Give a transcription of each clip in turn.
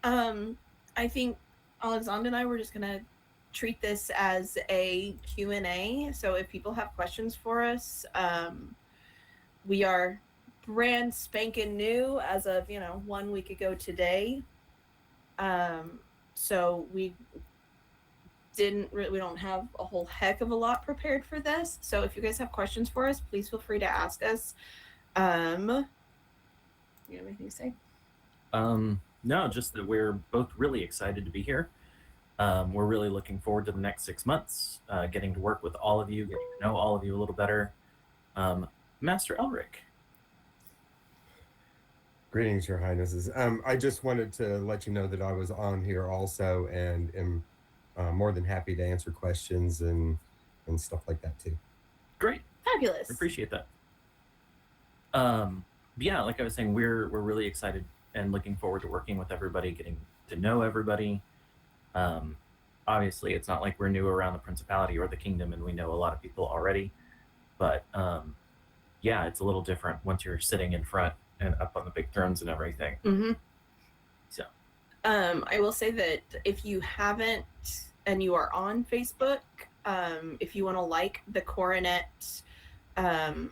I think Alexander and I were just gonna treat this as a Q&A. So if people have questions for us, we are brand spanking new as of 1 week ago today. So we don't have a whole heck of a lot prepared for this. So if you guys have questions for us, please feel free to ask us. You have anything to say? No, just that we're both really excited to be here. We're really looking forward to the next 6 months, getting to work with all of you, getting to know all of you a little better. Master Elric. Greetings, Your Highnesses. I just wanted to let you know that I was on here also, and am more than happy to answer questions and stuff like that too. Great, Fabulous. Appreciate that. Yeah, like I was saying, we're really excited and looking forward to working with everybody, getting to know everybody. Obviously, it's not like we're new around the Principality or the Kingdom, and we know a lot of people already. But yeah, it's a little different once you're sitting in front and up on the big thrones and everything. Mm-hmm. So, I will say that if you haven't and you are on Facebook, if you want to like the Coronet, I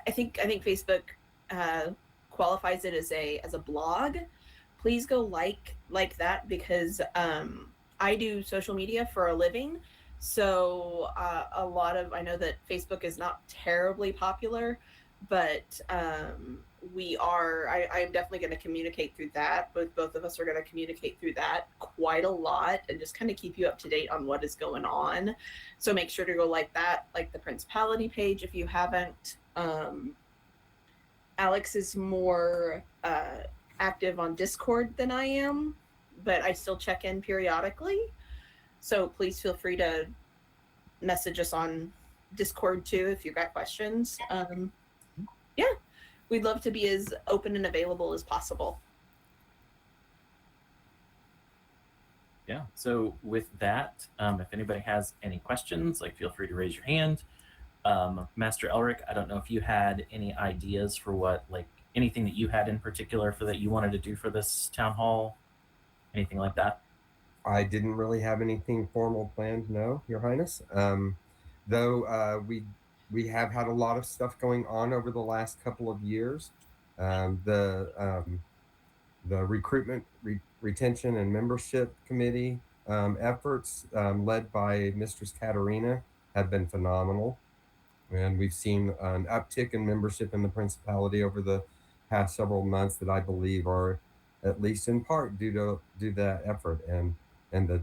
think Facebook qualifies it as a blog. Please go like that, because I do social media for a living. So I know that Facebook is not terribly popular, but I'm definitely going to communicate through that. Both of us are going to communicate through that quite a lot, and just kind of keep you up to date on what is going on. So make sure to go like that, like the Principality page if you haven't. Alex is more active on Discord than I am, but I still check in periodically. So please feel free to message us on Discord too if you've got questions. Yeah, we'd love to be as open and available as possible. Yeah, so with that, if anybody has any questions, feel free to raise your hand. Master Elric, I don't know if you had any ideas for what, anything that you had in particular for that you wanted to do for this town hall, anything like that? I didn't really have anything formal planned, no, Your Highness. Though we have had a lot of stuff going on over the last couple of years. The recruitment, retention, and membership committee efforts led by Mistress Katarina have been phenomenal. And we've seen an uptick in membership in the Principality over the past several months that I believe are at least in part due to that effort and the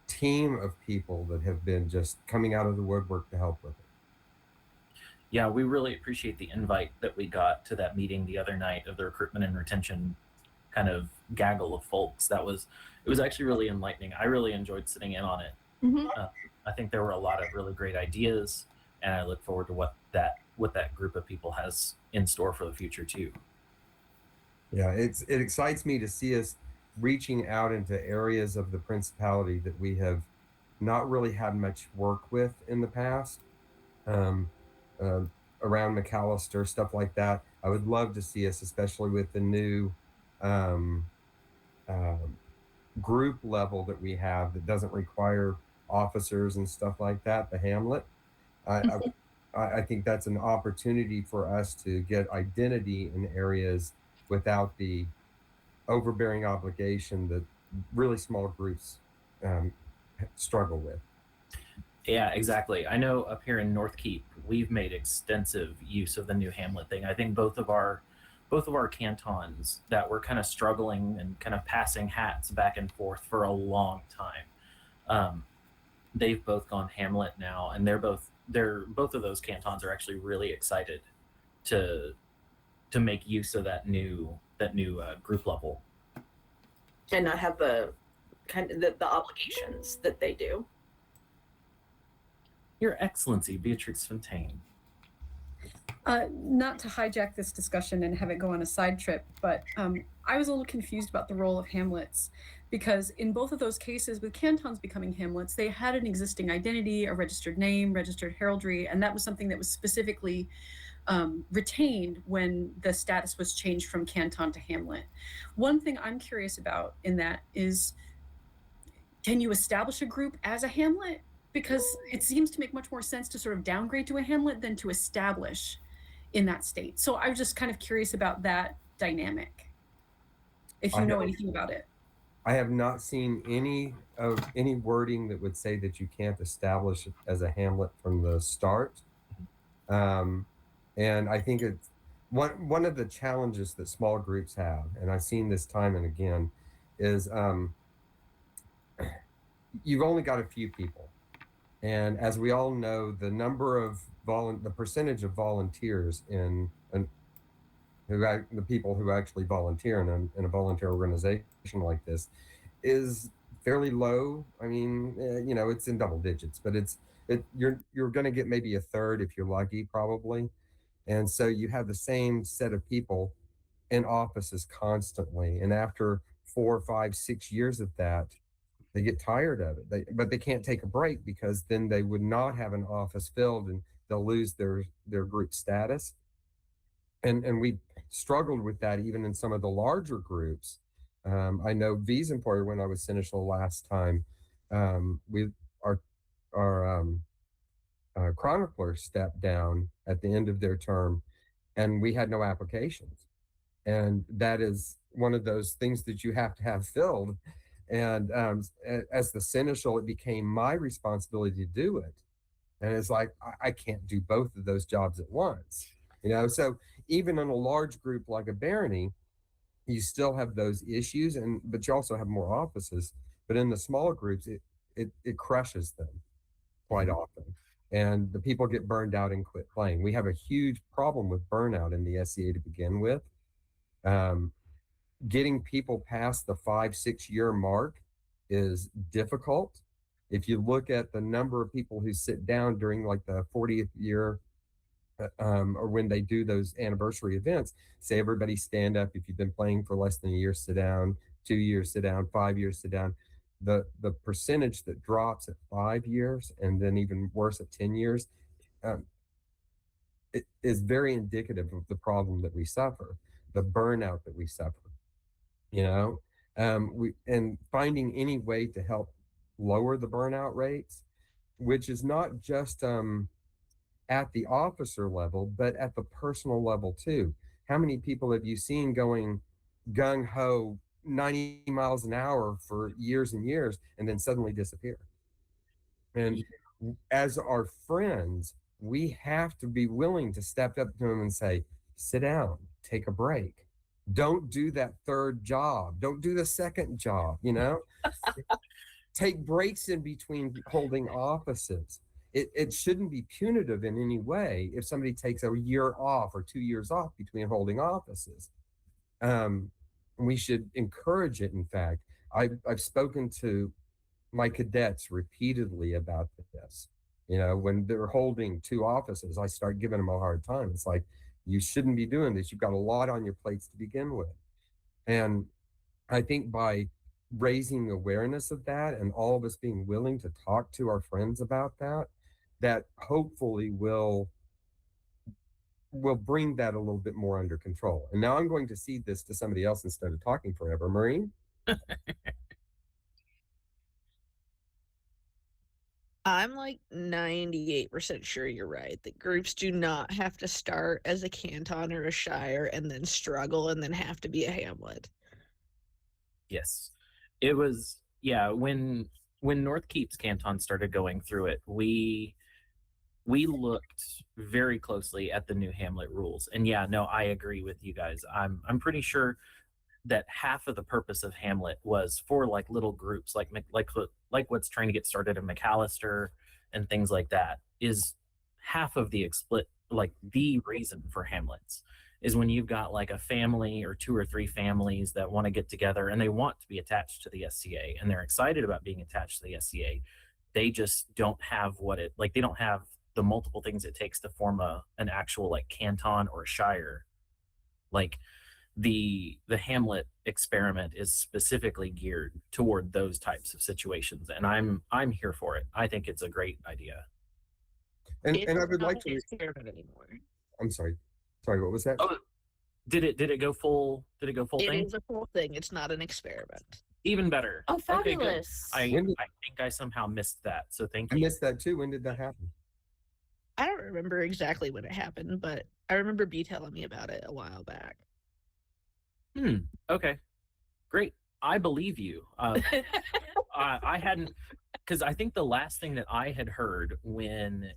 team of people that have been just coming out of the woodwork to help with it. Yeah, we really appreciate the invite that we got to that meeting the other night of the recruitment and retention kind of gaggle of folks. It was actually really enlightening. I really enjoyed sitting in on it. Mm-hmm. I think there were a lot of really great ideas, and I look forward to what that group of people has in store for the future too. Yeah, it excites me to see us reaching out into areas of the Principality that we have not really had much work with in the past. Around McAllister, stuff like that. I would love to see us, especially with the new group level that we have that doesn't require officers and stuff like that, the Hamlet. I think that's an opportunity for us to get identity in areas without the overbearing obligation that really small groups struggle with. Yeah, exactly. I know up here in North Keep, we've made extensive use of the new Hamlet thing. I think both of our cantons that were kind of struggling and kind of passing hats back and forth for a long time, they've both gone Hamlet now, and both of those cantons are actually really excited to make use of that new group level and not have the kind of the obligations that they do. Your Excellency, Beatrix Fontaine. Not to hijack this discussion and have it go on a side trip, but I was a little confused about the role of Hamlets, because in both of those cases, with cantons becoming Hamlets, they had an existing identity, a registered name, registered heraldry, and that was something that was specifically retained when the status was changed from canton to hamlet. One thing I'm curious about in that is, can you establish a group as a hamlet? Because it seems to make much more sense to sort of downgrade to a hamlet than to establish in that state. So I was just kind of curious about that dynamic, if you know anything about it. I have not seen any wording that would say that you can't establish it as a hamlet from the start. And I think it's one of the challenges that small groups have, and I've seen this time and again, is you've only got a few people, and as we all know, the percentage of volunteers the people who actually volunteer in a volunteer organization like this is fairly low. I mean, it's in double digits, but you're going to get maybe a third if you're lucky, probably. And so you have the same set of people in offices constantly. And after 4, 5, 6 years of that, they get tired of it. But they can't take a break, because then they would not have an office filled and they'll lose their group status. And we struggled with that even in some of the larger groups. I know V's employer, when I was seneschal last time, our chronicler stepped down at the end of their term, and we had no applications. And that is one of those things that you have to have filled. And as the seneschal, it became my responsibility to do it. And it's like, I can't do both of those jobs at once. So even in a large group like a barony, you still have those issues, but you also have more offices. But in the smaller groups, it crushes them quite often, and the people get burned out and quit playing. We have a huge problem with burnout in the SCA to begin with. Getting people past the 5-6 year mark is difficult. If you look at the number of people who sit down during like the 40th year, or when they do those anniversary events, say everybody stand up. If you've been playing for less than a year, sit down. 2 years, sit down. 5 years, sit down. The percentage that drops at 5 years, and then even worse at 10 years, it is very indicative of the problem that we suffer, the burnout that we suffer. And finding any way to help lower the burnout rates, which is not just at the officer level, but at the personal level too. How many people have you seen going gung-ho 90 miles an hour for years and years and then suddenly disappear? And as our friends, we have to be willing to step up to them and say, sit down, take a break. Don't do that third job. Don't do the second job, Take breaks in between holding offices. It shouldn't be punitive in any way if somebody takes a year off or 2 years off between holding offices. We should encourage it. In fact, I've spoken to my cadets repeatedly about this. When they're holding 2 offices, I start giving them a hard time. It's like, you shouldn't be doing this. You've got a lot on your plates to begin with. And I think by raising awareness of that, and all of us being willing to talk to our friends about that hopefully will bring that a little bit more under control. And now I'm going to cede this to somebody else instead of talking forever. Maureen? I'm like 98% sure you're right, that groups do not have to start as a canton or a shire and then struggle and then have to be a hamlet. Yes. It was, when North Keep's canton started going through it, we looked very closely at the new hamlet rules. And I agree with you guys. I'm pretty sure that half of the purpose of hamlet was for like little groups like what's trying to get started in McAllister and things like that, is half of the the reason for hamlets is when you've got like a family or 2 or 3 families that want to get together and they want to be attached to the SCA and they're excited about being attached to the SCA. They just don't have they don't have the multiple things it takes to form an actual like canton or a shire. Like the hamlet experiment is specifically geared toward those types of situations, and I'm here for it. I think it's a great idea. And I would like to experiment anymore. I'm sorry. Sorry, what was that? Oh, did it go full? Did it go full It thing? is a full thing. It's not an experiment. Even better. Oh, Okay, good. fabulous. I When did- think I somehow missed that. So thank I you. missed that too. When did that happen? I don't remember exactly when it happened, but I remember B telling me about it a while back. Okay. Great. I believe you. I hadn't, because I think the last thing that I had heard when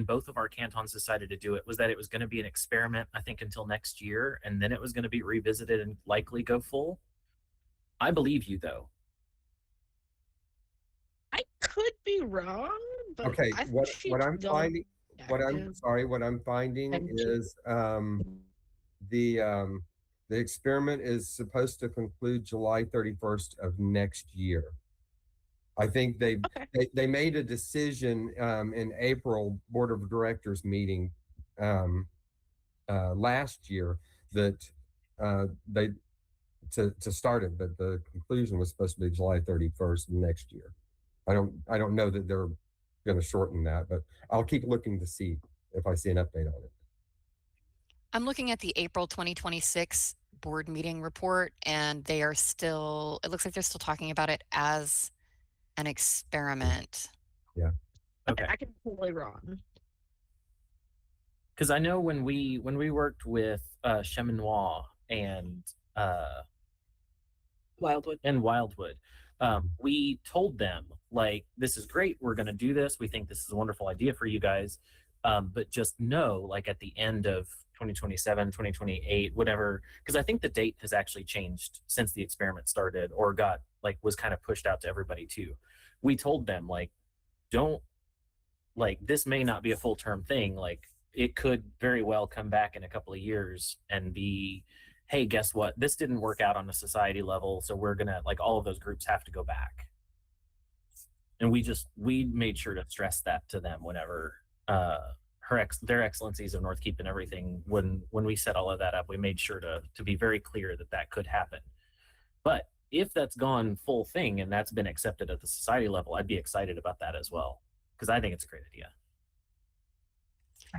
both of our cantons decided to do it was that it was going to be an experiment, I think, until next year, and then it was going to be revisited and likely go full. I believe you, though. I could be wrong, but Okay, I think what she's I'm gone finding, what I'm active. sorry, what I'm finding And is the experiment is supposed to conclude July 31st of next year. I think Okay. they made a decision in April board of directors meeting last year that they to start it, but the conclusion was supposed to be July 31st of next year. I don't know that they're going to shorten that, but I'll keep looking to see if I see an update on it. I'm looking at the April 2026 board meeting report, and they are still, it looks like they're still talking about it as an experiment. Yeah. Okay. I could be totally wrong. Because I know when we worked with Cheminois and Wildwood, we told them, like, this is great, we're going to do this, we think this is a wonderful idea for you guys, but just know, like, at the end of 2027, 2028, whatever, because I think the date has actually changed since the experiment started, or was kind of pushed out to everybody too. We told them, like, don't, like, this may not be a full-term thing, like, it could very well come back in a couple of years and be, hey, guess what? This didn't work out on a society level, so we're gonna, like, all of those groups have to go back. And we made sure to stress that to them whenever their excellencies of North Keep and everything, when we set all of that up, we made sure to be very clear that could happen. But if that's gone full thing and that's been accepted at the society level, I'd be excited about that as well, because I think it's a great idea.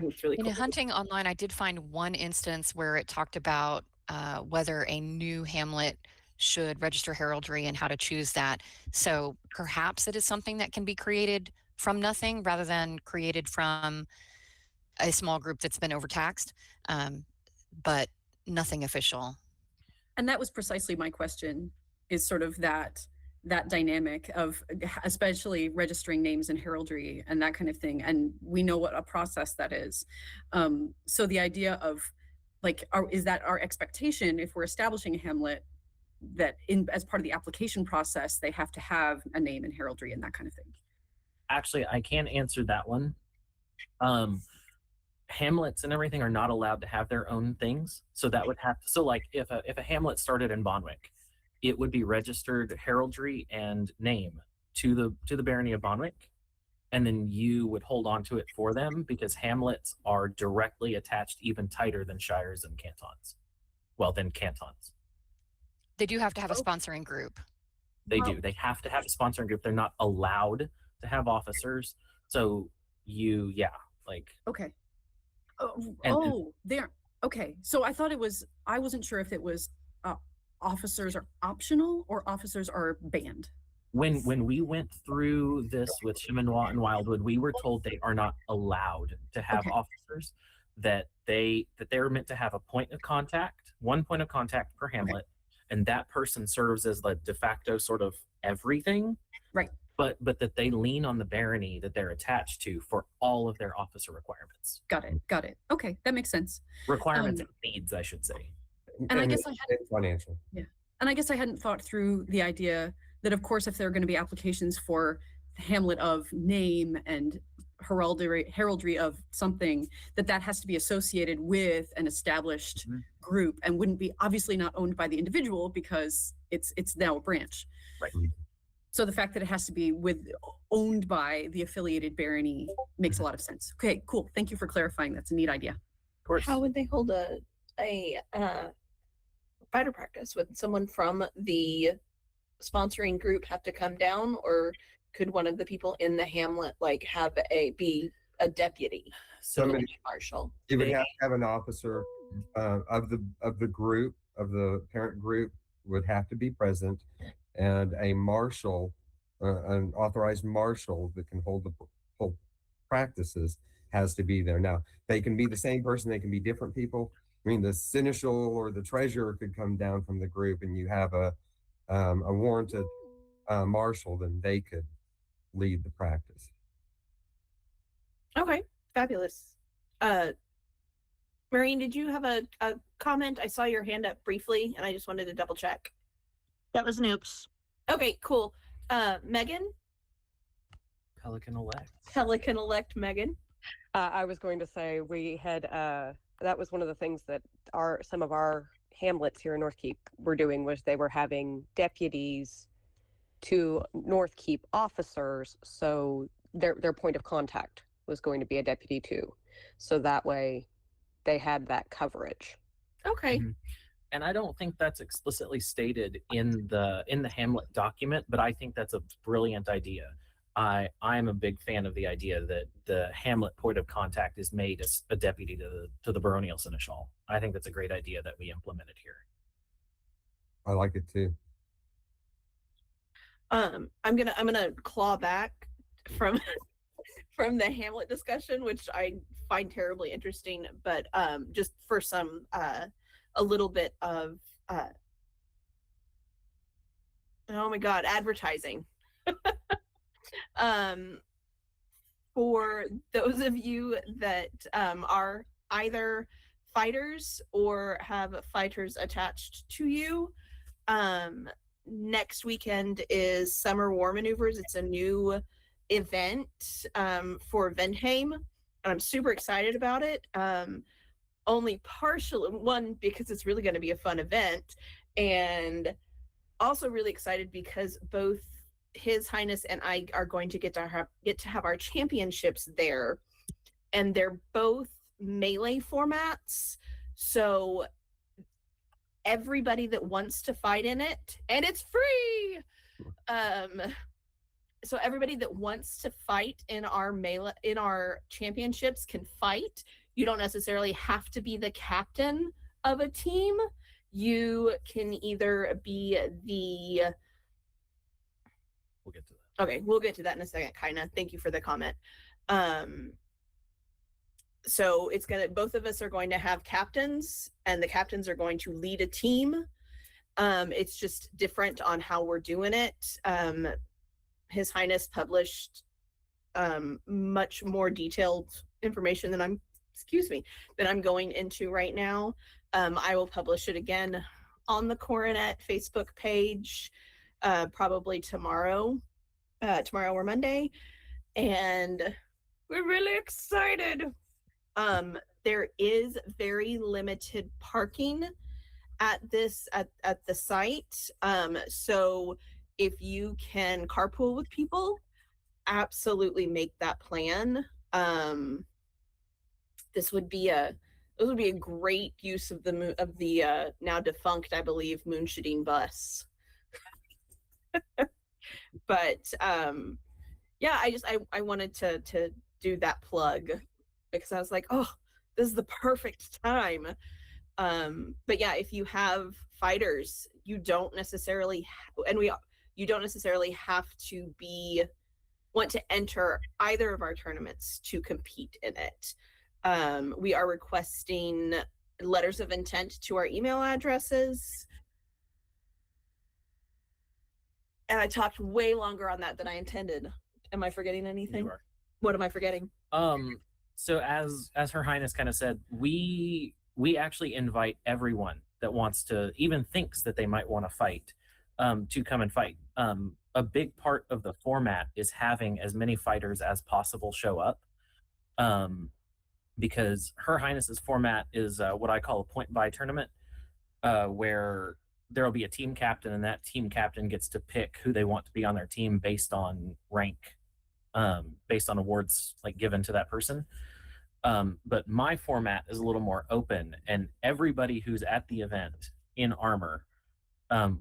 It's really In cool. hunting online, I did find one instance where it talked about whether a new hamlet should register heraldry and how to choose that. So perhaps it is something that can be created from nothing rather than created from a small group that's been overtaxed, but nothing official. And that was precisely my question, is sort of that dynamic of especially registering names in heraldry and that kind of thing. And we know what a process that is. So the idea of, like, is that our expectation if we're establishing a hamlet, that as part of the application process, they have to have a name in heraldry and that kind of thing? Actually, I can answer that one. Hamlets and everything are not allowed to have their own things, so that would have to, so like if a hamlet started in Bonwick, it would be registered heraldry and name to the barony of Bonwick, and then you would hold on to it for them, because hamlets are directly attached, even tighter than shires and cantons. Well, than cantons. They do have to have a sponsoring group. They do. They have to have a sponsoring group. They're not allowed to have officers. So Okay. There. Okay. So I wasn't sure if it was officers are optional or officers are banned. When we went through this with Cheminois and Wildwood, we were told they are not allowed to have officers, that they're meant to have a point of contact, one point of contact per hamlet, and that person serves as the de facto sort of everything. Right. But that they lean on the barony that they're attached to for all of their officer requirements. Got it. Okay, that makes sense. Requirements and needs, I should say. And I guess I hadn't financial. Yeah. And I guess I hadn't thought through the idea that, of course, if there are going to be applications for the hamlet of name and heraldry of something, that has to be associated with an established group and wouldn't be obviously not owned by the individual because it's now a branch. Right. So the fact that it has to be owned by the affiliated barony makes a lot of sense. Okay, cool. Thank you for clarifying. That's a neat idea. Of course. How would they hold a fighter practice? Would someone from the sponsoring group have to come down, or could one of the people in the hamlet like have be a deputy, So Somebody- marshal. You would They- have to have an officer of the group, of the parent group, would have to be present, and a marshal, an authorized marshal that can hold practices, has to be there. Now they can be the same person, they can be different people. I mean, the seneschal or the treasurer could come down from the group, and you have a warranted marshal, then they could lead the practice. Okay, fabulous. Maureen, did you have a comment? I saw your hand up briefly, and I just wanted to double check. That was an oops. Okay, cool. Megan? Pelican-elect Megan. I was going to say we had that was one of the things that some of our hamlets here in North Keep were doing, was they were having deputies to North Keep officers, so their point of contact was going to be a deputy too, so that way they had that coverage. Okay. Mhm. And I don't think that's explicitly stated in the Hamlet document, but I think that's a brilliant idea. I am a big fan of the idea that the Hamlet point of contact is made as a deputy to the baronial seneschal. I think that's a great idea that we implemented here. I like it too. I'm gonna claw back from from the Hamlet discussion, which I find terribly interesting, but just for some a little bit of oh my god, advertising. For those of you that are either fighters or have fighters attached to you, next weekend is Summer War Maneuvers. It's a new event for Vindheim, and I'm super excited about it. Only partial one, because it's really going to be a fun event, and also really excited because both His Highness and I are going to get to have our championships there, and they're both melee formats. So everybody that wants to fight in it, and it's free. So everybody that wants to fight in our championships can fight. You don't necessarily have to be the captain of a team. You can either be the We'll get to that. Okay, we'll get to that in a second, Kaina. Thank you for the comment. So both of us are going to have captains, and the captains are going to lead a team. It's just different on how we're doing it. His Highness published much more detailed information than I'm going into right now. I will publish it again on the Coronet Facebook page, probably tomorrow or Monday, and we're really excited. There is very limited parking at the site, so if you can carpool with people, absolutely make that plan. This would be a great use of the now defunct, I believe, Moonshadeen bus. But yeah, I wanted to do that plug because I was like, oh, this is the perfect time. But yeah, if you have fighters, you don't necessarily have to want to enter either of our tournaments to compete in it. We are requesting letters of intent to our email addresses. And I talked way longer on that than I intended. Am I forgetting anything? You are. What am I forgetting? So as Her Highness kind of said, we actually invite everyone that wants to, even thinks that they might want to fight, to come and fight. A big part of the format is having as many fighters as possible show up, because Her Highness's format is what I call a point-buy tournament, where there'll be a team captain, and that team captain gets to pick who they want to be on their team based on rank, based on awards like given to that person. But my format is a little more open, and everybody who's at the event in armor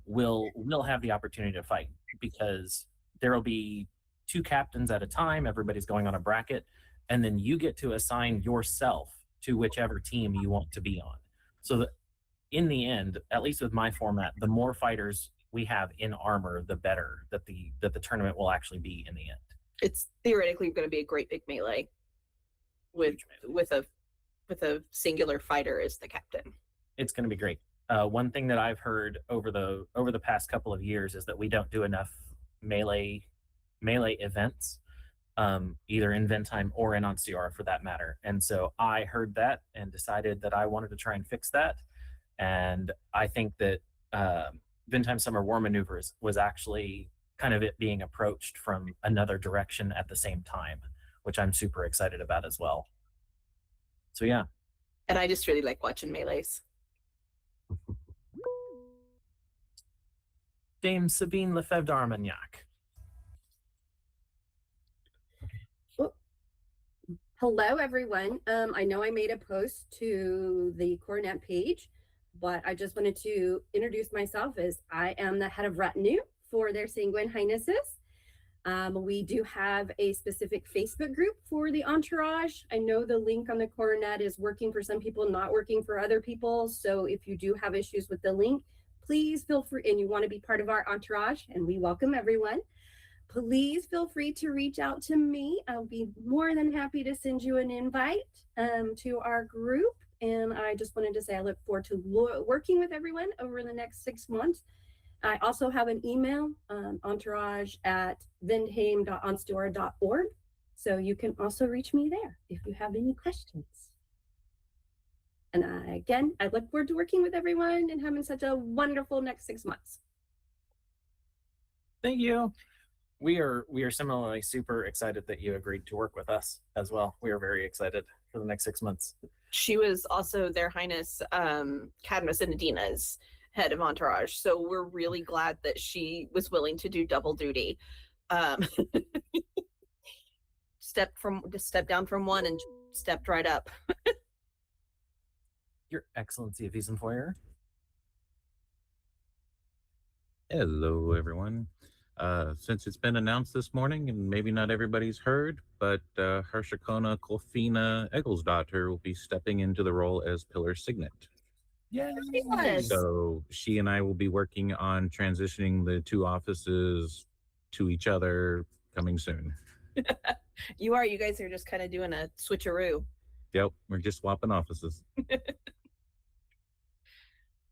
will have the opportunity to fight, because there will be 2 captains at a time. Everybody's going on a bracket, and then you get to assign yourself to whichever team you want to be on. So that in the end, at least with my format, the more fighters we have in armor, the better that the tournament will actually be in the end. It's theoretically going to be a great big melee with a singular fighter as the captain. It's going to be great. One thing that I've heard over the past couple of years is that we don't do enough melee events, either in Vindheim or in Ansteorra for that matter. And so I heard that and decided that I wanted to try and fix that. And I think that Vindheim Summer War Maneuvers was actually kind of it being approached from another direction at the same time, which I'm super excited about as well. So yeah. And I just really like watching melees. Dame Sabine Lefebvre d'Armagnac. Hello, everyone. I know I made a post to the Coronet page, but I just wanted to introduce myself as I am the head of retinue for their Sanguine Highnesses. We do have a specific Facebook group for the entourage. I know the link on the Coronet is working for some people, not working for other people. So if you do have issues with the link, please feel free, and you want to be part of our entourage, and we welcome everyone. Please feel free to reach out to me. I'll be more than happy to send you an invite to our group. And I just wanted to say I look forward to working with everyone over the next 6 months. I also have an email, entourage@vindheim.ansteorra.org. So you can also reach me there if you have any questions. And again, I look forward to working with everyone and having such a wonderful next 6 months. Thank you. We are similarly super excited that you agreed to work with us as well. We are very excited for the next 6 months. She was also Their Highness Cadmus and Adina's head of entourage, so we're really glad that she was willing to do double duty. Stepped down from one and stepped right up. Your Excellency of Wiesenfeuer. Hello, everyone. Since it's been announced this morning, and maybe not everybody's heard, but Hershakona Kolfina Egglesdottir will be stepping into the role as Pillar Signet. Yay! So she and I will be working on transitioning the two offices to each other coming soon. You guys are just kind of doing a switcheroo. Yep, we're just swapping offices.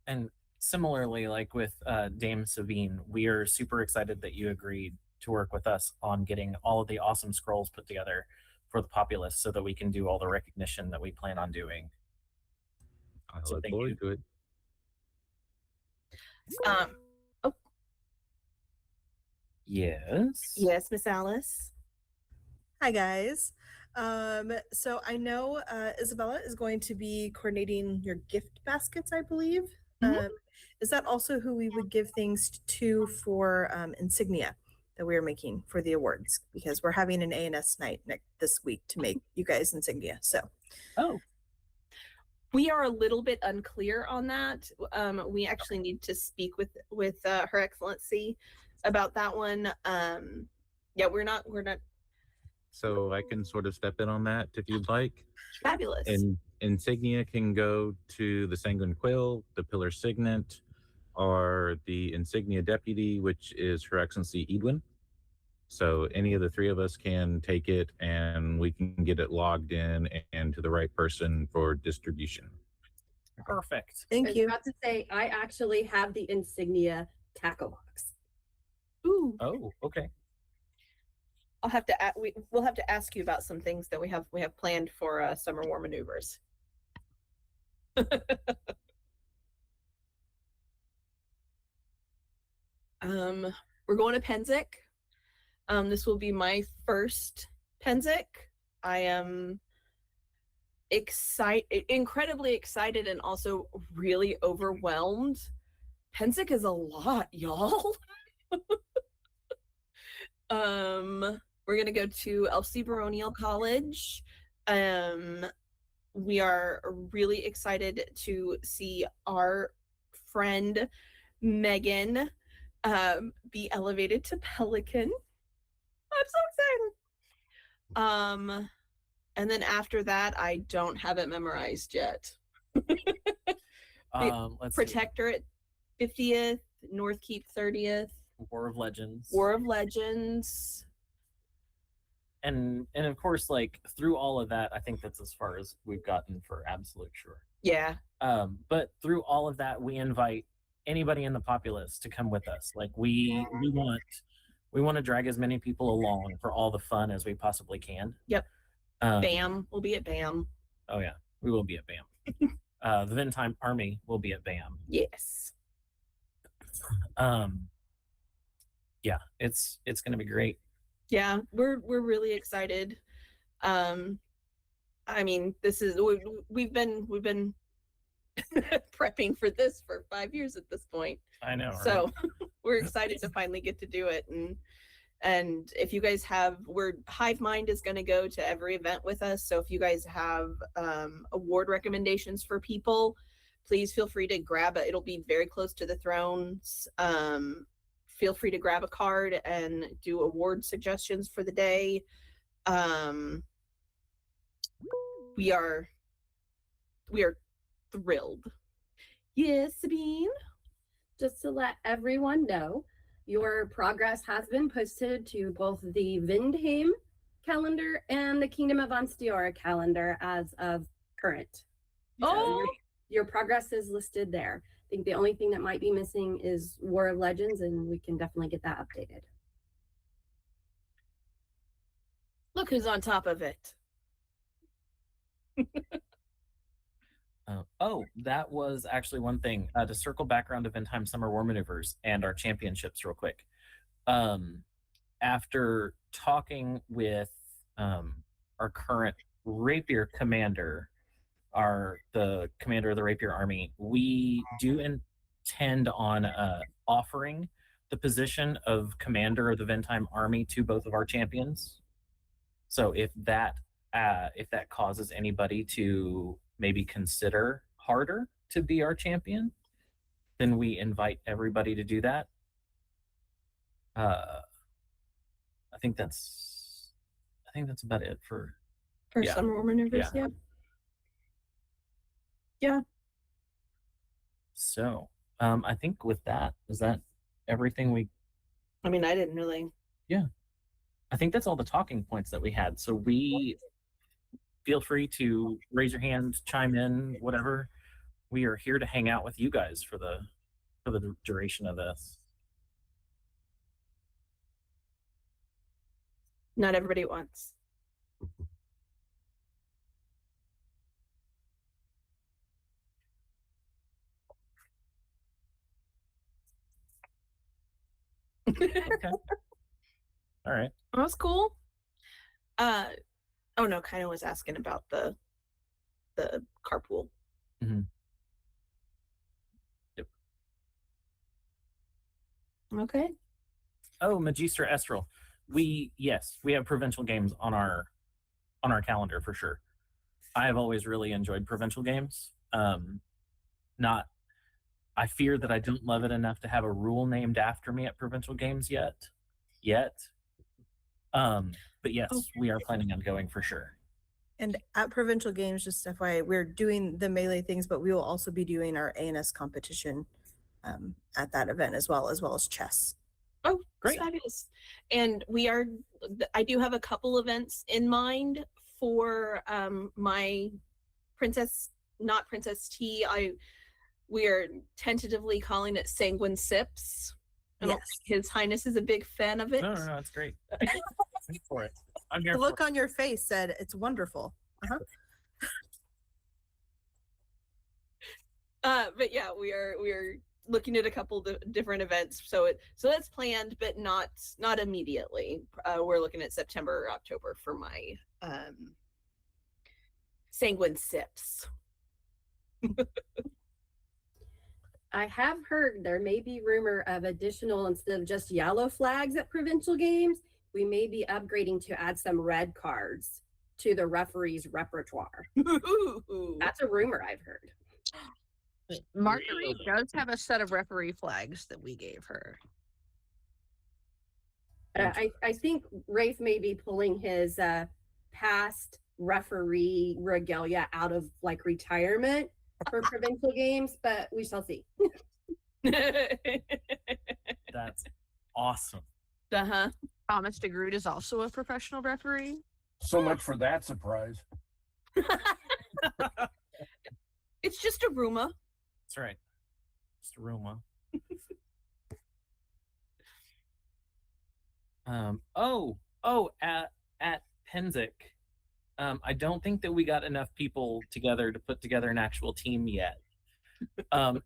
And similarly, like with Dame Sabine, we are super excited that you agreed to work with us on getting all of the awesome scrolls put together for the populace so that we can do all the recognition that we plan on doing. I look forward to it. Yes. Yes, Miss Alice. Hi, guys. So I know Isabella is going to be coordinating your gift baskets, I believe. Is that also who we would give things to for insignia that we are making for the awards? Because we're having an A&S night this week to make you guys insignia. So, we are a little bit unclear on that. We actually need to speak with Her Excellency about that one. Yeah, we're not. So I can sort of step in on that if you'd like. Fabulous. And insignia can go to the Sanguine Quill, the Pillar Signet, or the Insignia Deputy, which is Her Excellency Edwin. So any of the three of us can take it and we can get it logged in and to the right person for distribution. Perfect. Thank you. I was about to say, I actually have the insignia tackle box. Ooh. Oh, okay. We'll have to ask you about some things that we have planned for Summer War Maneuvers. We're going to Penzic. This will be my first Penzic. I am incredibly excited and also really overwhelmed. Penzic is a lot, y'all. We're gonna go to Elsie Baronial College. We are really excited to see our friend Megan be elevated to Pelican. I'm so excited. And then after that, I don't have it memorized yet. Let's see. Protectorate 50th, North Keep 30th, War of Legends. War of Legends. And of course, like through all of that, I think that's as far as we've gotten for Absolute Sure. Yeah. But through all of that, we invite anybody in the populace to come with us. Like we want to drag as many people along for all the fun as we possibly can. Yep. BAM. We'll be at BAM. Oh yeah, we will be at BAM. The Vindheim Army will be at BAM. Yes. Yeah, it's going to be great. Yeah, we're really excited. I mean, this is we've been prepping for this for 5 years at this point. I know. Right? So we're excited to finally get to do it. And if you guys have, Hive Mind is going to go to every event with us. So if you guys have award recommendations for people, please feel free to grab it. It'll be very close to the thrones. Feel free to grab a card and do award suggestions for the day. We are thrilled. Yes, Sabine? Just to let everyone know, your progress has been posted to both the Vindheim calendar and the Kingdom of Ansteorra calendar as of current. So your progress is listed there. I think the only thing that might be missing is War of Legends, and we can definitely get that updated. Look who's on top of it. That was actually one thing. To circle back around to Vindheim Summer War Maneuvers and our championships real quick. After talking with our current Rapier commander, the commander of the Rapier Army, we do intend on offering the position of commander of the Vindheim Army to both of our champions. So if that causes anybody to maybe consider harder to be our champion, then we invite everybody to do that. I think that's about it for Summer War Maneuvers. Yeah. So I think with that, is that everything we? I mean, I didn't really. Yeah, I think that's all the talking points that we had. So we feel free to raise your hand, chime in, whatever. We are here to hang out with you guys for the duration of this. Not everybody wants. Okay. All right. That was cool. Oh no, Kino was asking about the carpool. Mm-hmm. Yep. Okay. Oh, Magister Estral. We have provincial games on our calendar for sure. I have always really enjoyed provincial games. I fear that I don't love it enough to have a rule named after me at provincial games yet. But yes, we are planning on going for sure. And at provincial games, just FYI, we're doing the melee things, but we will also be doing our ANS competition at that event as well as chess. Oh, great. Fabulous. And I do have a couple events in mind for my not Princess T. We are tentatively calling it Sanguine Sips. I don't think His Highness is a big fan of it. No, it's great. I'm for it. I'm here. The look on your face said it's wonderful. But yeah, we are looking at a couple different events. So that's planned, but not immediately. We're looking at September or October for my Sanguine Sips. I have heard there may be rumor of additional, instead of just yellow flags at provincial games, we may be upgrading to add some red cards to the referee's repertoire. That's a rumor I've heard. Marguerite does have a set of referee flags that we gave her. I think Rafe may be pulling his past referee regalia out of like retirement for provincial games, but we shall see. That's awesome. Uh-huh. Thomas DeGroot is also a professional referee. So much for that surprise. It's just a rumor. That's right. Just a rumor. At Penzic, I don't think that we got enough people together to put together an actual team yet.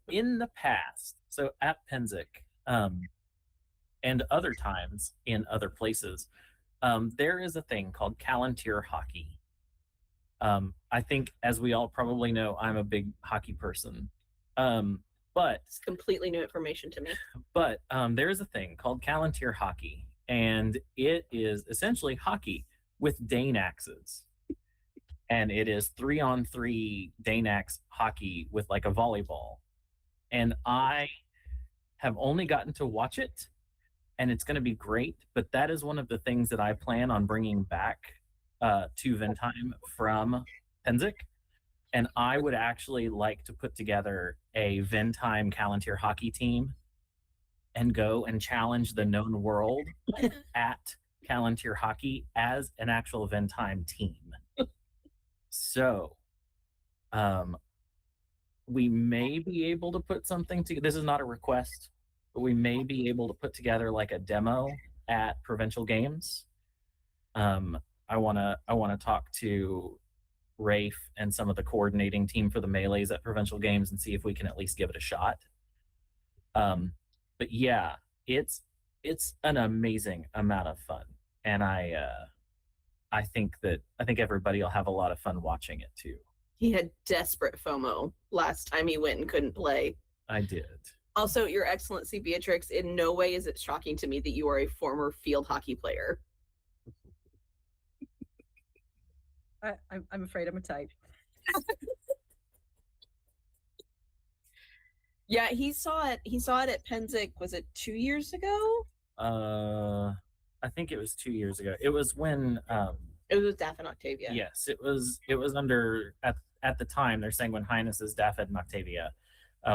In the past, so at Penzic, and other times in other places, there is a thing called Callantyre hockey. I think, as we all probably know, I'm a big hockey person. But it's completely new information to me. But there is a thing called Callantyre hockey, and it is essentially hockey with Dane axes. And it is 3-on-3 Dane axe hockey with like a volleyball. And I have only gotten to watch it, and it's going to be great. But that is one of the things that I plan on bringing back to Vindheim from Penzic. And I would actually like to put together a Vindheim Callantyre hockey team and go and challenge the known world at Callantyre hockey as an actual Vindheim team. So, we may be able to put something together. This is not a request, but we may be able to put together like a demo at provincial games. I want to talk to Rafe and some of the coordinating team for the melees at provincial games and see if we can at least give it a shot. But yeah, it's an amazing amount of fun, and I think everybody will have a lot of fun watching it too. He had desperate FOMO last time he went and couldn't play. I did. Also, Your Excellency Beatrix, in no way is it shocking to me that you are a former field hockey player. I'm afraid I'm a type. Yeah, he saw it at Penzic, was it 2 years ago? I think it was 2 years ago. It was when it was with Daff and Octavia. Yes, it was under at the time their Sanguine Highnesses Daff and Octavia.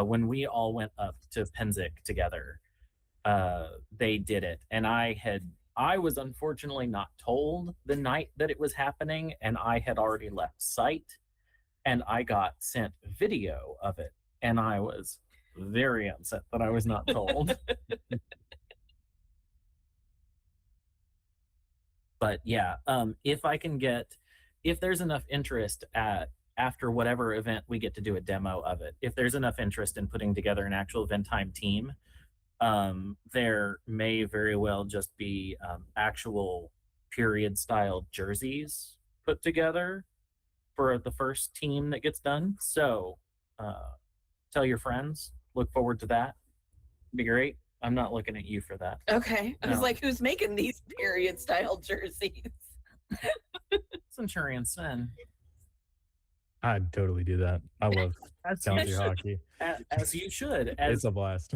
When we all went up to Penzic together, they did it, and I was unfortunately not told the night that it was happening, and I had already left site, and I got sent video of it, and I was very upset that I was not told. But yeah, if there's enough interest after whatever event we get to do a demo of it, if there's enough interest in putting together an actual Vindheim team, there may very well just be actual period style jerseys put together for the first team that gets done. So tell your friends, look forward to that. Be great. I'm not looking at you for that. Okay. I was like, who's making these period style jerseys? Centurion Sin. I'd totally do that. I love Callantyre hockey. As you should. It's a blast.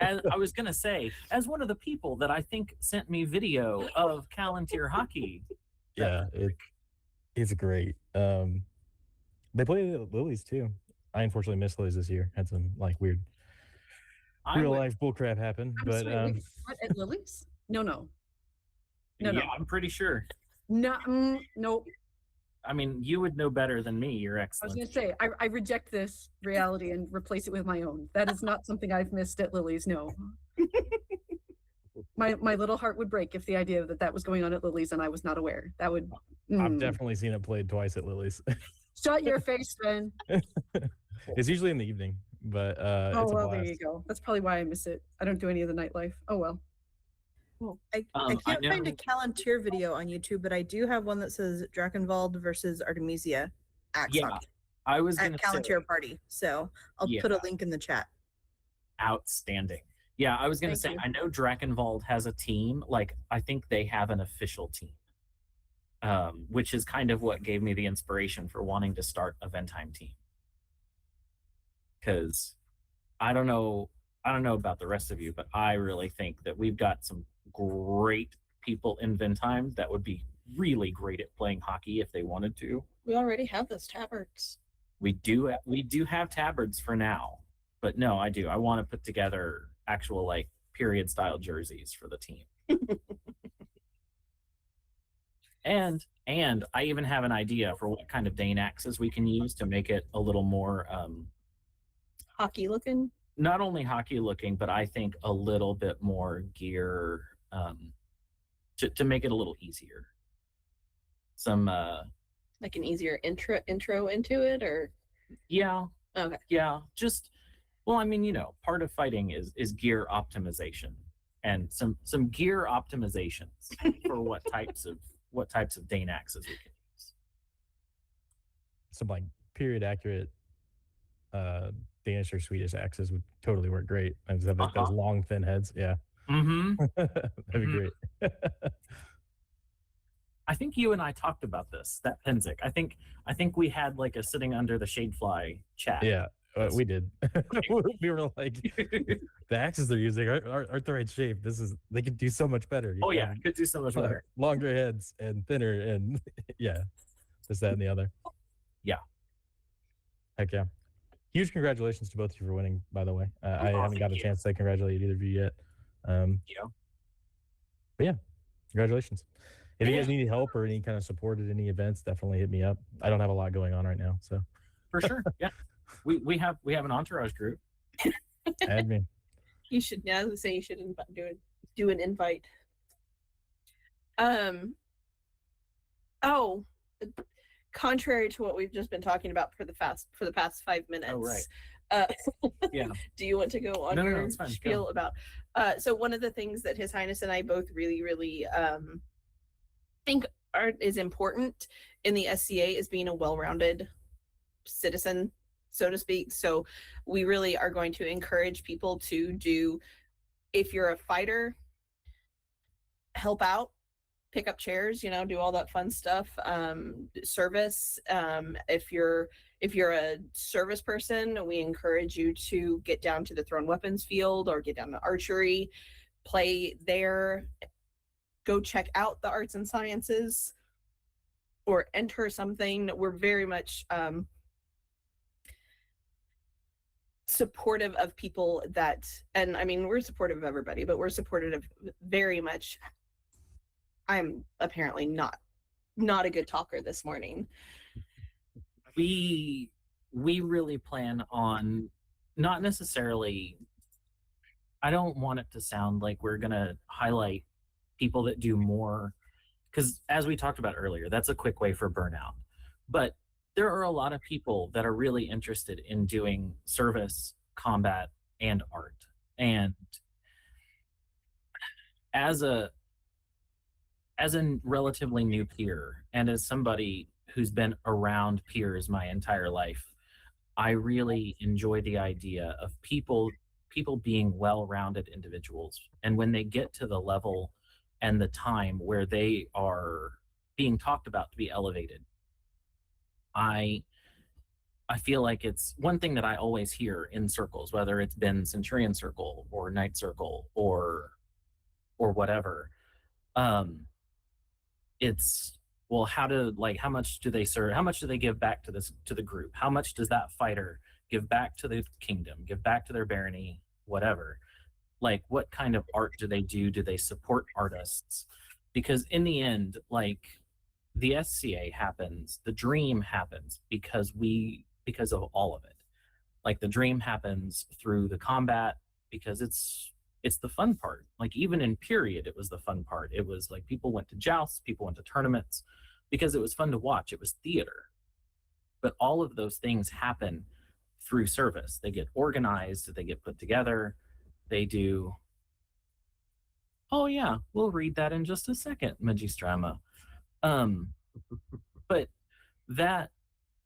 As I was going to say, as one of the people that I think sent me video of Callantyre hockey. Yeah, it's great. They play the Lilies too. I unfortunately missed Lilies this year. Had some like weird real life bullcrap happen. But sorry, what, at Lilies? No. Yeah, I'm pretty sure. No, nope. I mean, you would know better than me. You're I excellent. was going to say, I reject this reality and replace it with my own. That is not something I've missed at Lily's. No. my little heart would break if the idea that was going on at Lily's and I was not aware. That would. I've definitely seen it played twice at Lily's. Shut your face, Ben. It's usually in the evening, but oh it's a well, blast. there you go. That's probably why I miss it. I don't do any of the nightlife. Oh well. I can't find a Callantyre video on YouTube, but I do have one that says Drakenwald versus Artemisia axe hockey I was at Callantyre party. So I'll put a link in the chat. Outstanding. Yeah, I was going to say, I know Drakenwald has a team. Like, I think they have an official team, which is kind of what gave me the inspiration for wanting to start a Vindheim team. Because I don't know about the rest of you, but I really think that we've got some great people in Vindheim that would be really great at playing hockey if they wanted to. We already have those tabards. We do have tabards for now, but no, I do. I want to put together actual like period style jerseys for the team. and I even have an idea for what kind of Dane axes we can use to make it a little more hockey looking. Not only hockey looking, but I think a little bit more gear to make it a little easier. Some like an easier intro into it, or yeah. Okay. Yeah, just well, I mean, part of fighting is gear optimization and some gear optimizations for what types of Dane axes we can use. Some like period accurate Danish or Swedish axes would totally work great. I just have like those long thin heads. Yeah. Mm-hmm. That'd be great. I think you and I talked about this, that Penzik. I think we had like a sitting under the shadefly chat. Yeah, we did. We were like, the axes they're using aren't the right shape. They could do so much better. Oh yeah, could do so much better. Longer heads and thinner, and yeah, this, that, and the other. Yeah. Heck yeah. Huge congratulations to both of you for winning, by the way. I haven't got a chance to say congratulate either of you yet. But yeah, congratulations. If you guys need help or any kind of support at any events, definitely hit me up. I don't have a lot going on right now, so. For sure, yeah. We have an entourage group. Add me. You should you should do an invite. Oh, contrary to what we've just been talking about for the past 5 minutes. Oh right. Yeah. Do you want to go on your it's fine. spiel about? So one of the things that His Highness and I both really, really think is important in the SCA is being a well-rounded citizen, so to speak. So we really are going to encourage people to do, if you're a fighter, help out, pick up chairs, do all that fun stuff. Service. If you're a service person, we encourage you to get down to the thrown weapons field or get down to archery, play there, go check out the arts and sciences, or enter something. We're very much supportive of people and I mean, we're supportive of everybody, but we're supportive of very much. I'm apparently not a good talker this morning. We really plan on not necessarily, I don't want it to sound like we're going to highlight people that do more, because as we talked about earlier, that's a quick way for burnout. But there are a lot of people that are really interested in doing service, combat, and art. And as a relatively new peer, and as somebody who's been around peers my entire life, I really enjoy the idea of people being well-rounded individuals. And when they get to the level and the time where they are being talked about to be elevated, I feel like it's one thing that I always hear in circles, whether it's been Centurion Circle or Knight Circle or whatever. It's, well, how much do they serve? How much do they give back to the group? How much does that fighter give back to the kingdom, give back to their barony, whatever? Like, what kind of art do they do? Do they support artists? Because in the end, like, the SCA happens, the dream happens because of all of it. Like, the dream happens through the combat because it's the fun part. Like, even in period, it was the fun part. It was like people went to jousts, people went to tournaments because it was fun to watch. It was theater. But all of those things happen through service. They get organized, they get put together, they do. Oh yeah, we'll read that in just a second, Magistrama. But that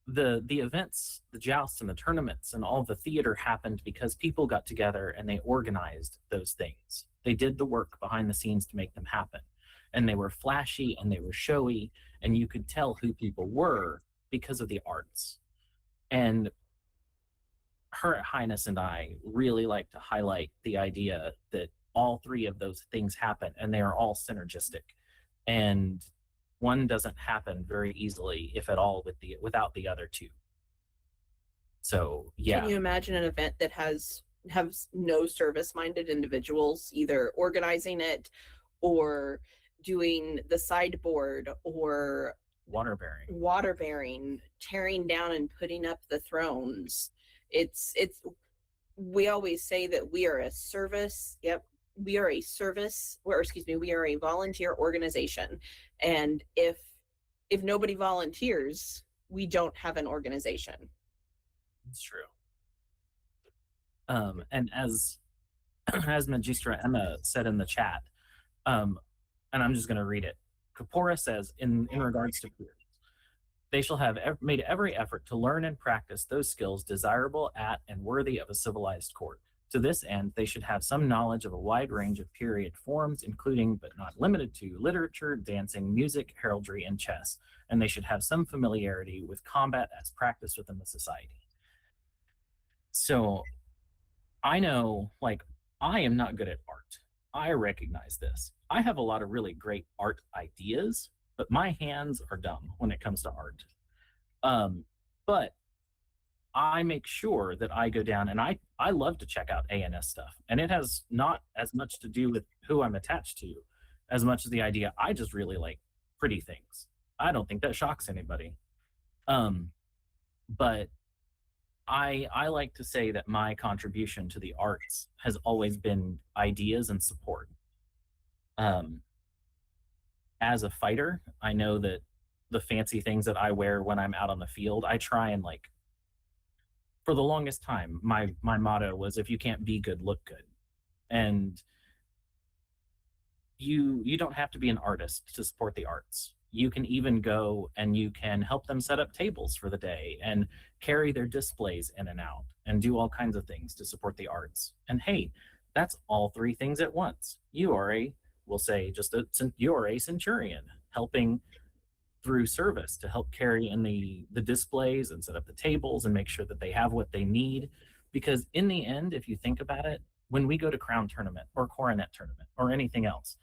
the events, the jousts and the tournaments and all the theater happened because people got together and they organized those things. They did the work behind the scenes to make them happen. And they were flashy and they were showy, and you could tell who people were because of the arts. And Her Highness and I really like to highlight the idea that all three of those things happen and they are all synergistic. And one doesn't happen very easily, if at all, without the other two. So yeah. Can you imagine an event that has no service-minded individuals either organizing it or doing the sideboard or water bearing, tearing down and putting up the thrones? It's we always say that we are a service. Yep. We are a service, or excuse me, we are a volunteer organization. And if nobody volunteers, we don't have an organization. It's true. And as Magistra Emma said in the chat, and I'm just going to read it. Kapora says, in regards to peers, they shall have made every effort to learn and practice those skills desirable at and worthy of a civilized court. To this end, they should have some knowledge of a wide range of period forms, including but not limited to literature, dancing, music, heraldry, and chess. And they should have some familiarity with combat as practiced within the society. So I know, like, I am not good at art. I recognize this. I have a lot of really great art ideas, but my hands are dumb when it comes to art. But I make sure that I go down, and I love to check out ANS stuff. And it has not as much to do with who I'm attached to as much as the idea I just really like pretty things. I don't think that shocks anybody. But I like to say that my contribution to the arts has always been ideas and support. As a fighter, I know that the fancy things that I wear when I'm out on the field, I try and, like, for the longest time, my motto was, if you can't be good, look good. And you don't have to be an artist to support the arts. You can even go and you can help them set up tables for the day and carry their displays in and out and do all kinds of things to support the arts. And hey, that's all three things at once. You are you're a centurion, helping through service to help carry in the displays and set up the tables and make sure that they have what they need. Because in the end, if you think about it, when we go to Crown Tournament or Coronet Tournament or anything else,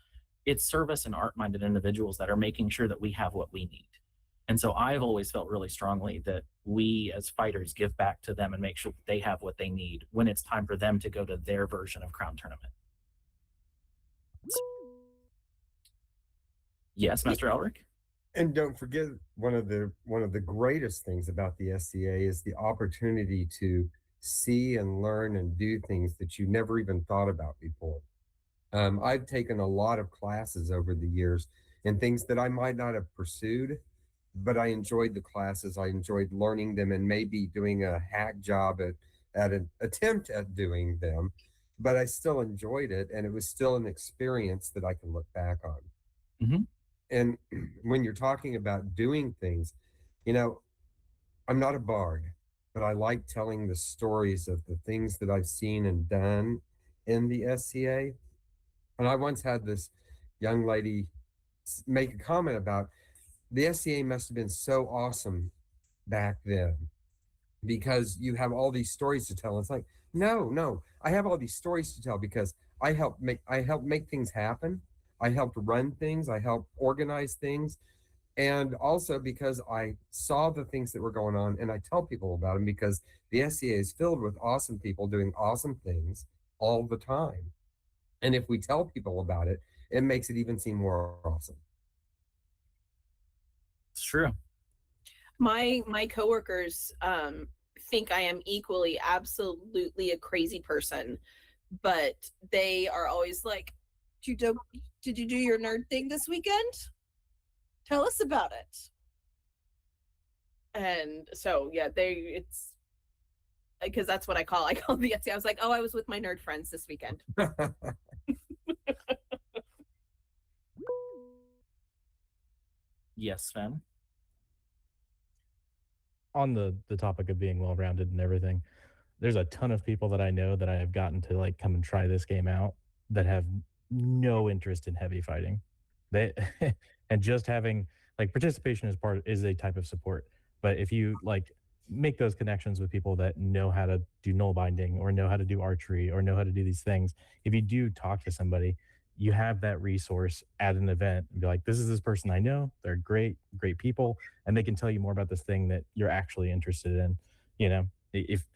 it's service and art-minded individuals that are making sure that we have what we need. And so I've always felt really strongly that we as fighters give back to them and make sure that they have what they need when it's time for them to go to their version of Crown Tournament. Yes, Master Elric? And don't forget, one of the greatest things about the SCA is the opportunity to see and learn and do things that you never even thought about before. I've taken a lot of classes over the years and things that I might not have pursued, but I enjoyed the classes. I enjoyed learning them and maybe doing a hack job at an attempt at doing them, but I still enjoyed it, and it was still an experience that I can look back on. Mm-hmm. And when you're talking about doing things, I'm not a bard, but I like telling the stories of the things that I've seen and done in the SCA. And I once had this young lady make a comment about the SCA must have been so awesome back then because you have all these stories to tell. It's like, no, I have all these stories to tell because I helped make things happen. I helped run things. I helped organize things. And also because I saw the things that were going on and I tell people about them because the SCA is filled with awesome people doing awesome things all the time. And if we tell people about it, it makes it even seem more awesome. It's true. My coworkers think I am equally absolutely a crazy person, but they are always like, did you do your nerd thing this weekend? Tell us about it. And so yeah, it's because that's what I call the SCA. I was like, oh, I was with my nerd friends this weekend. Yes, Sven. On the topic of being well-rounded and everything, there's a ton of people that I know that I have gotten to like come and try this game out that have no interest in heavy fighting. They and just having like participation is a type of support. But if you like make those connections with people that know how to do null binding or know how to do archery or know how to do these things, if you do talk to somebody, you have that resource at an event and be like, this is this person I know. They're great people, and they can tell you more about this thing that you're actually interested in. You know, if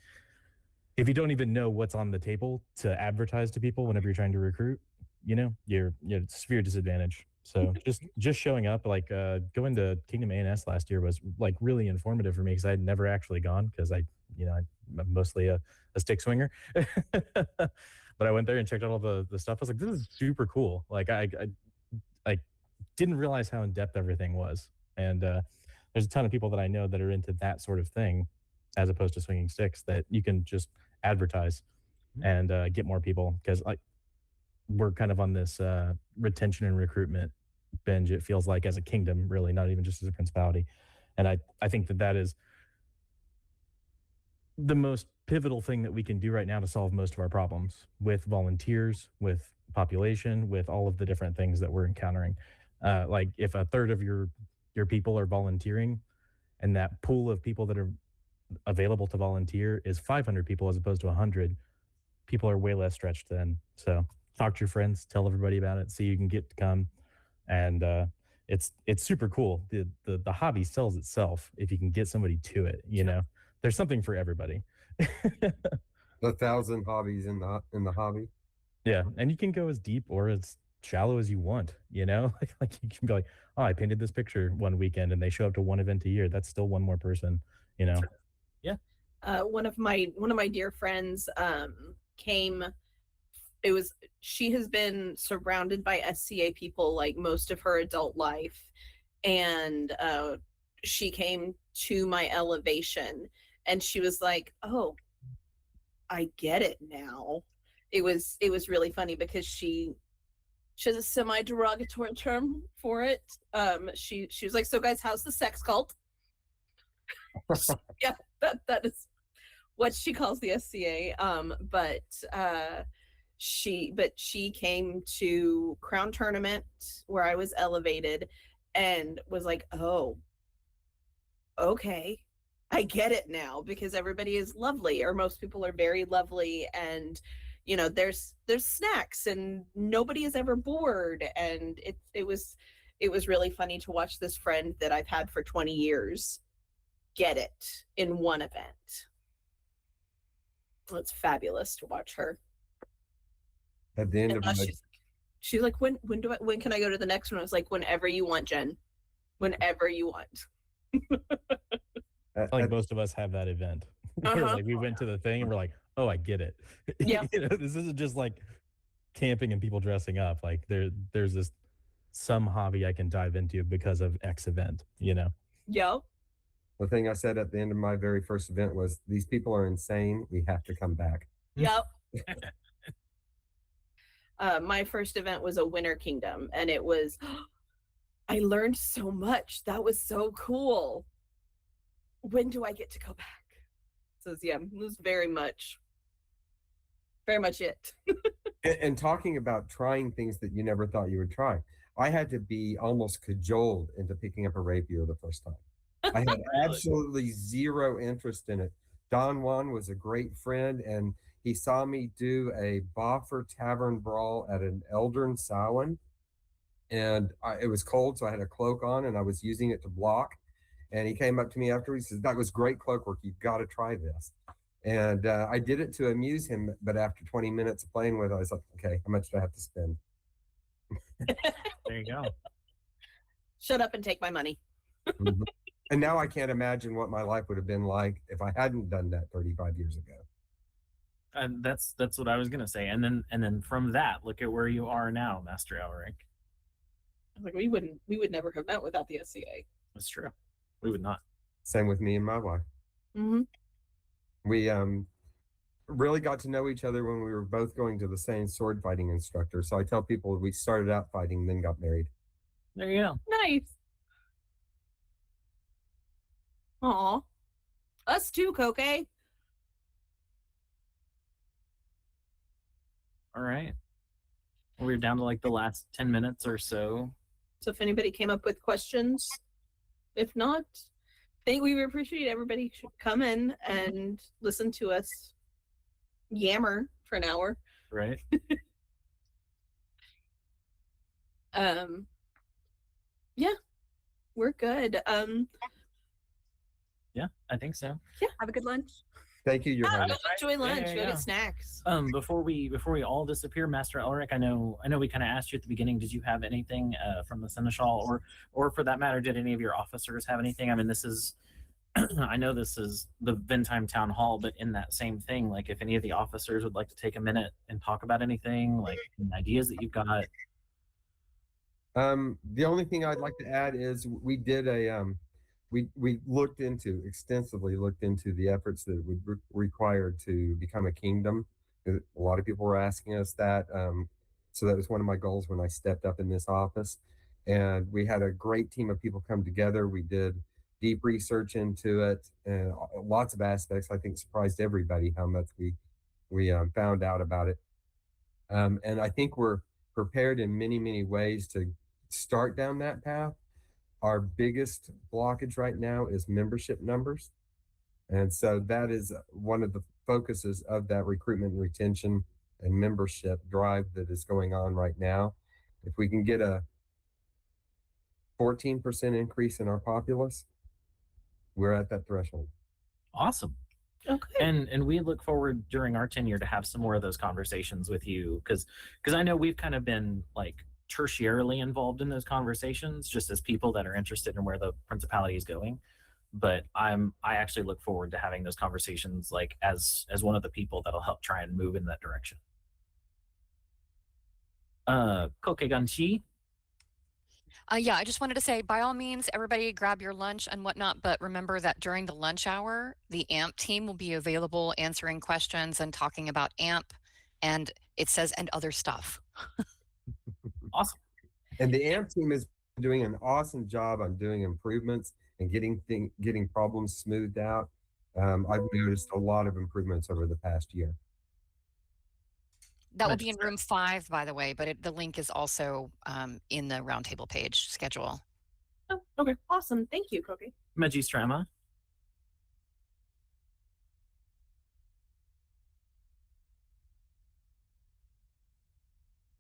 you don't even know what's on the table to advertise to people whenever you're trying to recruit, you know, you're severe disadvantage. So just showing up, like going to Kingdom A&S last year was like really informative for me because I had never actually gone because I'm mostly a stick swinger. But I went there and checked out all the stuff. I was like, this is super cool. Like I didn't realize how in depth everything was. And there's a ton of people that I know that are into that sort of thing, as opposed to swinging sticks, that you can just advertise and get more people, because like we're kind of on this retention and recruitment binge, it feels like, as a kingdom, really, not even just as a principality. And I think that is the most pivotal thing that we can do right now to solve most of our problems with volunteers, with population, with all of the different things that we're encountering. Like if a third of your people are volunteering, and that pool of people that are available to volunteer is 500 people as opposed to 100, people are way less stretched then. So talk to your friends, tell everybody about it, see you can get to come. And it's super cool. The hobby sells itself if you can get somebody to it. You know, there's something for everybody. 1,000 hobbies in the hobby. Yeah, and you can go as deep or as shallow as you want. You know, like you can be like, oh, I painted this picture one weekend, and they show up to one event a year. That's still one more person. You know. Yeah. One of my dear friends came. She has been surrounded by SCA people like most of her adult life, and she came to my elevation, and she was like, "Oh, I get it now." It was really funny because she has a semi-derogatory term for it. She was like, "So guys, how's the sex cult?" Yeah, that is what she calls the SCA. But she came to Crown Tournament where I was elevated and was like, "Oh, okay, I get it now," because everybody is lovely, or most people are very lovely, and you know, there's snacks and nobody is ever bored, and it was really funny to watch this friend that I've had for 20 years get it in one event. It's fabulous to watch her. At the end of my she's like, when can I go to the next one? I was like, whenever you want, Jen. Whenever you want. I think most of us have that event. Where like we went to the thing and we're like, oh, I get it. Yeah. You know, this isn't just like camping and people dressing up. Like there's this some hobby I can dive into because of X event, you know? Yep. The thing I said at the end of my very first event was, these people are insane. We have to come back. Yep. My first event was a Winter Kingdom, and it was, I learned so much. That was so cool. When do I get to go back? So yeah, it was very much it. And talking about trying things that you never thought you would try, I had to be almost cajoled into picking up a rapier the first time. I had absolutely zero interest in it. Don Juan was a great friend, and he saw me do a Boffer Tavern Brawl at an Eldern Samhain, and it was cold, so I had a cloak on, and I was using it to block. And he came up to me after, he says, "That was great cloak work. You've got to try this." And I did it to amuse him, but after 20 minutes of playing with it, I was like, okay, how much do I have to spend? There you go. Shut up and take my money. Mm-hmm. And now I can't imagine what my life would have been like if I hadn't done that 35 years ago. And that's what I was gonna say. And then from that, look at where you are now, Master Alric. I was like, we would never have met without the SCA. That's true. We would not. Same with me and my wife. Mm-hmm. We really got to know each other when we were both going to the same sword fighting instructor. So I tell people we started out fighting, then got married. There you go. Nice. Aw. Us too, Koke. All right. We're down to like the last 10 minutes or so. So if anybody came up with questions, if not, I think we would appreciate everybody should come in and listen to us yammer for an hour. Right. Yeah, we're good. Yeah, I think so. Yeah. Have a good lunch. Thank you, Your Go Highness. enjoy lunch. Yeah, Go yeah. get snacks. Before we all disappear, Master Elric, I know we kind of asked you at the beginning. Did you have anything from the Seneschal, or for that matter, did any of your officers have anything? I mean, this is I know this is the Vindheim Town Hall, but in that same thing, like if any of the officers would like to take a minute and talk about anything, like any ideas that you've got. The only thing I'd like to add is we did we extensively looked into the efforts that would require to become a kingdom. A lot of people were asking us that. So that was one of my goals when I stepped up in this office. And we had a great team of people come together. We did deep research into it and lots of aspects. I think surprised everybody how much we found out about it. And I think we're prepared in many ways to start down that path. Our biggest blockage right now is membership numbers. And so that is one of the focuses of that recruitment and retention and membership drive that is going on right now. If we can get a 14% increase in our populace, we're at that threshold. Awesome. Okay. And we look forward during our tenure to have some more of those conversations with you, because I know we've kind of been like tertiarily involved in those conversations just as people that are interested in where the principality is going. But I actually look forward to having those conversations like as one of the people that'll help try and move in that direction. Kokeganshi. Yeah, I just wanted to say, by all means, everybody grab your lunch and whatnot, but remember that during the lunch hour, the AMP team will be available answering questions and talking about AMP, and it says, and other stuff. Awesome. And the AMP team is doing an awesome job on doing improvements and getting problems smoothed out. I've noticed a lot of improvements over the past year. That will be in room 5, by the way, but the link is also in the roundtable page schedule. Oh, okay. Awesome. Thank you, Koki. Magistrama.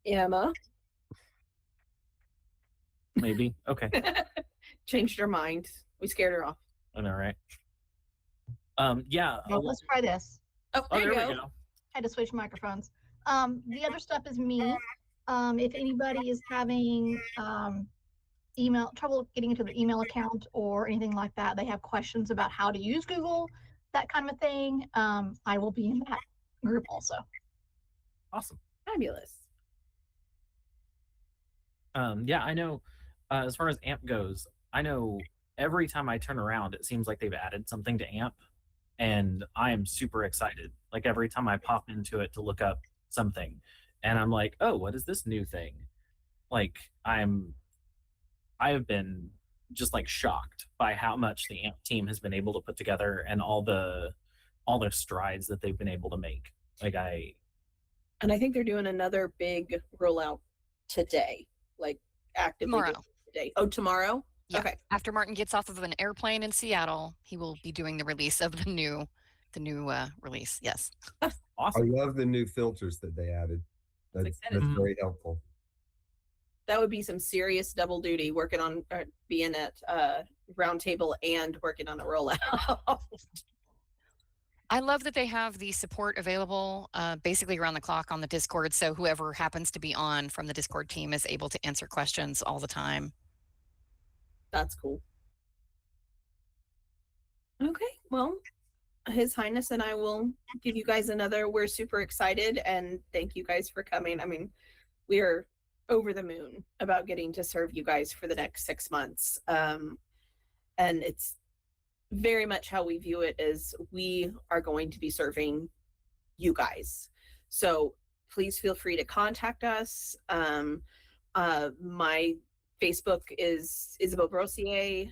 Emma. Maybe. Okay. Changed her mind. We scared her off. I know, right? Yeah. Well, let's try this. Oh, there we go. go. Had to switch microphones. The other stuff is me. If anybody is having email trouble getting into the email account or anything like that, they have questions about how to use Google, that kind of a thing, I will be in that group also. Awesome. Fabulous. Yeah, I know as far as AMP goes, I know every time I turn around, it seems like they've added something to AMP, and I am super excited. Like every time I pop into it to look up something, and I'm like, oh, what is this new thing? Like I have been just like shocked by how much the AMP team has been able to put together and all the strides that they've been able to make. And I think they're doing another big rollout today, like actively Tomorrow. today. Oh, tomorrow? Yeah. Okay. After Martin gets off of an airplane in Seattle, he will be doing the release of the new release. Yes. Awesome. I love the new filters that they added. That's very helpful. That would be some serious double duty working on being at roundtable and working on a rollout. I love that they have the support available basically around the clock on the Discord. So whoever happens to be on from the Discord team is able to answer questions all the time. That's cool. Okay, well, His Highness and I will give you guys another. We're super excited and thank you guys for coming. I mean, we are over the moon about getting to serve you guys for the next 6 months. And it's very much how we view it is we are going to be serving you guys. So please feel free to contact us. My Facebook is Isabel Brossier.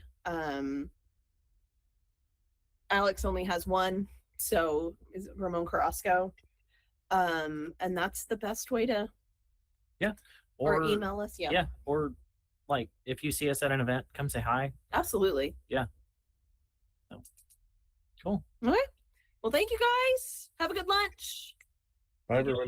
Alex only has one, so is Ramon Carrasco. And that's the best way to or email us. Yeah. Or like if you see us at an event, come say hi. Absolutely. Yeah. So, cool. Okay. Well, thank you guys. Have a good lunch. Bye, everyone.